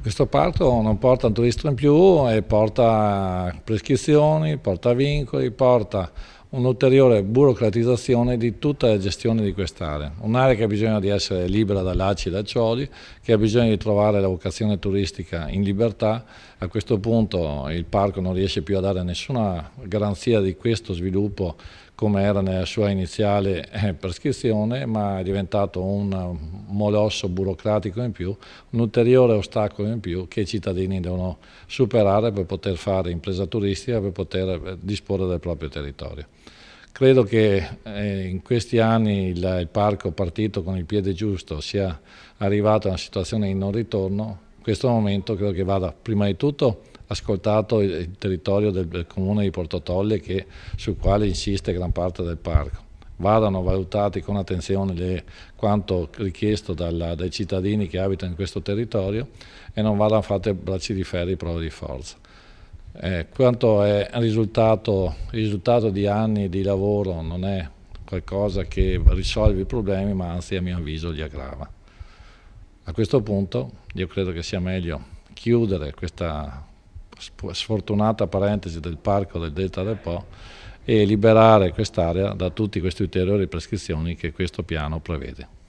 Questo parco non porta un turista in più e porta prescrizioni, porta vincoli, porta un'ulteriore burocratizzazione di tutta la gestione di quest'area. Un'area che ha bisogno di essere libera da lacci e da ciodi, che ha bisogno di trovare la vocazione turistica in libertà. A questo punto il parco non riesce più a dare nessuna garanzia di questo sviluppo come era nella sua iniziale prescrizione, ma è diventato un molosso burocratico in più, un ulteriore ostacolo in più che i cittadini devono superare per poter fare impresa turistica, per poter disporre del proprio territorio. Credo che in questi anni il parco partito con il piede giusto sia arrivato a una situazione di non ritorno. In questo momento credo che vada prima di tutto ascoltato il territorio del comune di Porto Tolle sul quale insiste gran parte del parco. Vadano valutati con attenzione quanto richiesto dai cittadini che abitano in questo territorio e non vadano fatte bracci di ferro, prove di forza. Quanto è il risultato di anni di lavoro non è qualcosa che risolve i problemi, ma anzi a mio avviso li aggrava. A questo punto io credo che sia meglio chiudere questa sfortunata parentesi del parco del Delta del Po e liberare quest'area da tutte queste ulteriori prescrizioni che questo piano prevede.